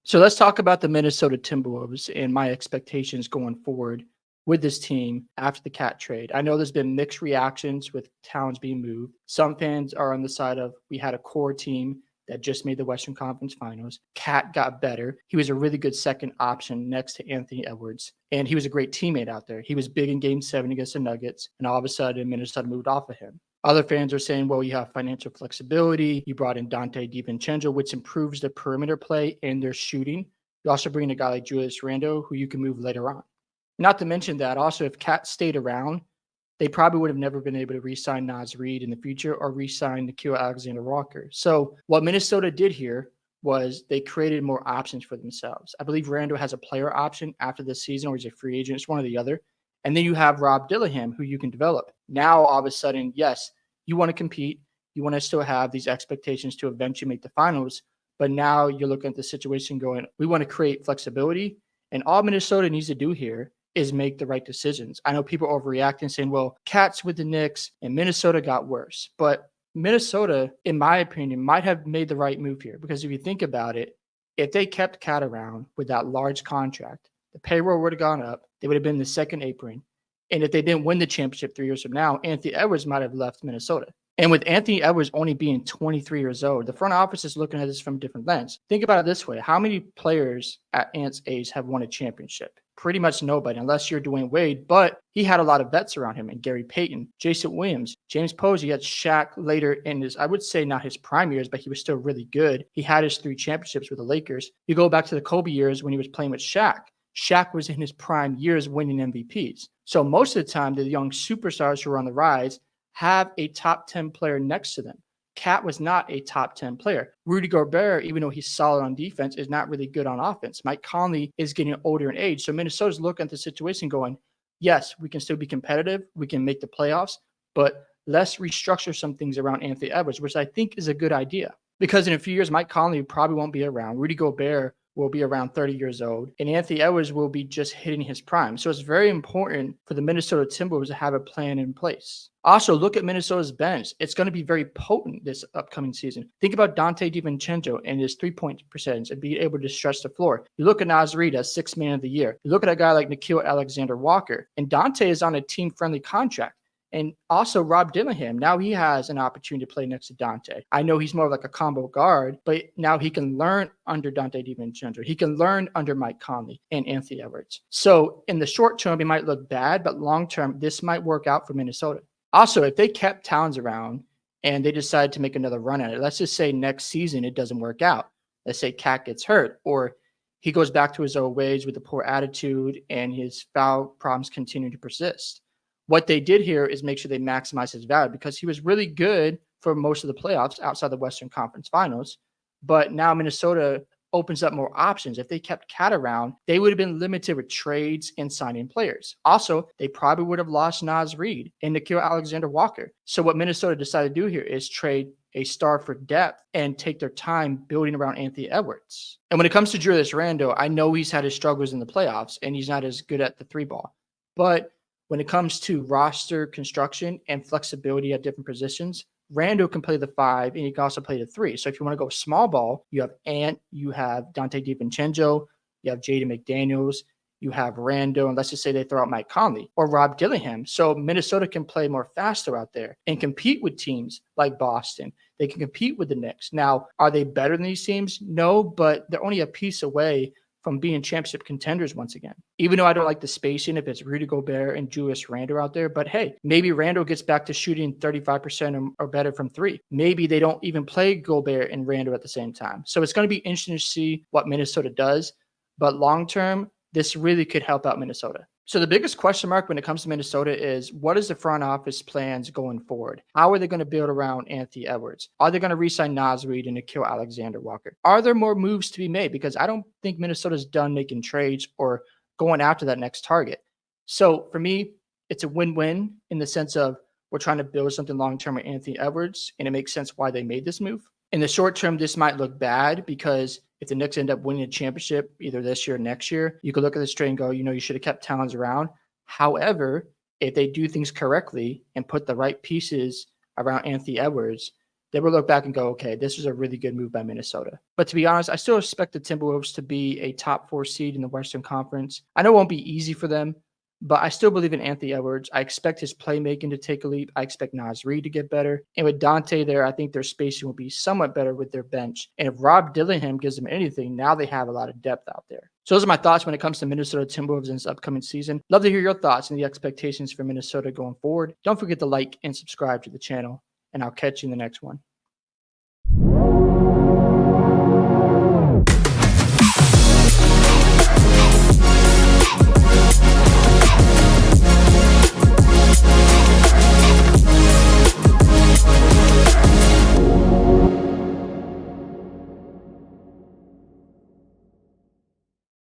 So let's talk about the Minnesota Timberwolves and my expectations going forward with this team after the Cat trade. I know there's been mixed reactions with Towns being moved. Some fans are on the side of we had a core team that just made the Western Conference Finals. Cat got better. He was a really good second option next to Anthony Edwards, and he was a great teammate out there. He was big in Game 7 against the Nuggets, and all of a sudden Minnesota moved off of him. Other fans are saying, well, you have financial flexibility. You brought in Dante DiVincenzo, which improves the perimeter play and their shooting. You also bring in a guy like Julius Randle, who you can move later on. Not to mention that also, if Cat stayed around, they probably would have never been able to re-sign Naz Reid in the future or re-sign Nickeil Alexander-Walker. So what Minnesota did here was they created more options for themselves. I believe Randle has a player option after this season, or he's a free agent. It's one or the other. And then you have Rob Dillingham, who you can develop. Now, all of a sudden, yes, you want to compete. You want to still have these expectations to eventually make the finals. But now you're looking at the situation going, we want to create flexibility. And all Minnesota needs to do here is make the right decisions. I know people are overreacting, saying, well, Cats with the Knicks and Minnesota got worse. But Minnesota, in my opinion, might have made the right move here. Because if you think about it, if they kept Cat around with that large contract, the payroll would have gone up. They would have been the second apron. And if they didn't win the championship 3 years from now, Anthony Edwards might have left Minnesota. And with Anthony Edwards only being 23 years old, the front office is looking at this from a different lens. Think about it this way. How many players at Ant's age have won a championship? Pretty much nobody, unless you're Dwayne Wade. But he had a lot of vets around him, and Gary Payton, Jason Williams, James Posey. Had Shaq later in his, I would say not his prime years, but he was still really good. He had his 3 championships with the Lakers. You go back to the Kobe years when he was playing with Shaq. Shaq was in his prime years winning MVPs. So most of the time, the young superstars who are on the rise have a top 10 player next to them. Cat was not a top 10 player. Rudy Gobert, even though he's solid on defense, is not really good on offense. Mike Conley is getting older in age. So Minnesota's looking at the situation going, yes, we can still be competitive. We can make the playoffs, but let's restructure some things around Anthony Edwards, which I think is a good idea. Because in a few years, Mike Conley probably won't be around. Rudy Gobert will be around 30 years old, and Anthony Edwards will be just hitting his prime. So it's very important for the Minnesota Timberwolves to have a plan in place. Also, look at Minnesota's bench. It's going to be very potent this upcoming season. Think about Dante DiVincenzo and his three-point percentage and being able to stretch the floor. You look at Naz Reid as 6th man of the year. You look at a guy like Nickeil Alexander-Walker, and Dante is on a team-friendly contract. And also Rob Dillingham, now he has an opportunity to play next to Dante. I know he's more like a combo guard, but now he can learn under Dante DiVincenzo. He can learn under Mike Conley and Anthony Edwards. So in the short term, it might look bad, but long term, this might work out for Minnesota. Also, if they kept Towns around and they decide to make another run at it, let's just say next season it doesn't work out. Let's say Cat gets hurt or he goes back to his old ways with a poor attitude and his foul problems continue to persist. What they did here is make sure they maximize his value because he was really good for most of the playoffs outside the Western Conference Finals. But now Minnesota opens up more options. If they kept Cat around, they would have been limited with trades and signing players. Also, they probably would have lost Naz Reid and Nickeil Alexander-Walker. So what Minnesota decided to do here is trade a star for depth and take their time building around Anthony Edwards. And when it comes to Julius Randle, I know he's had his struggles in the playoffs and he's not as good at the 3-ball. But when it comes to roster construction and flexibility at different positions, Randle can play the 5 and he can also play the 3. So if you want to go small ball, you have Ant, you have Dante DiVincenzo, you have Jaden McDaniels, you have Randle, and let's just say they throw out Mike Conley or Rob Dillingham. So Minnesota can play more faster out there and compete with teams like Boston. They can compete with the Knicks. Now, are they better than these teams? No, but they're only a piece away from being championship contenders once again. Even though I don't like the spacing if it's Rudy Gobert and Julius Randle out there, but hey, maybe Randle gets back to shooting 35% or better from 3. Maybe they don't even play Gobert and Randle at the same time. So it's going to be interesting to see what Minnesota does, but long term, this really could help out Minnesota. So the biggest question mark when it comes to Minnesota is what is the front office plans going forward? How are they going to build around Anthony Edwards? Are they going to re-sign Naz Reid and Nickeil Alexander-Walker? Are there more moves to be made? Because I don't think Minnesota's done making trades or going after that next target. So for me, it's a win-win in the sense of we're trying to build something long-term with Anthony Edwards, and it makes sense why they made this move. In the short term, this might look bad because if the Knicks end up winning a championship either this year or next year, you could look at this trade and go, you should have kept Towns around. However, if they do things correctly and put the right pieces around Anthony Edwards, they will look back and go, okay, this was a really good move by Minnesota. But to be honest, I still expect the Timberwolves to be a top 4 seed in the Western Conference. I know it won't be easy for them, but I still believe in Anthony Edwards. I expect his playmaking to take a leap. I expect Naz Reid to get better. And with Dante there, I think their spacing will be somewhat better with their bench. And if Rob Dillingham gives them anything, now they have a lot of depth out there. So those are my thoughts when it comes to Minnesota Timberwolves in this upcoming season. Love to hear your thoughts and the expectations for Minnesota going forward. Don't forget to like and subscribe to the channel, and I'll catch you in the next one.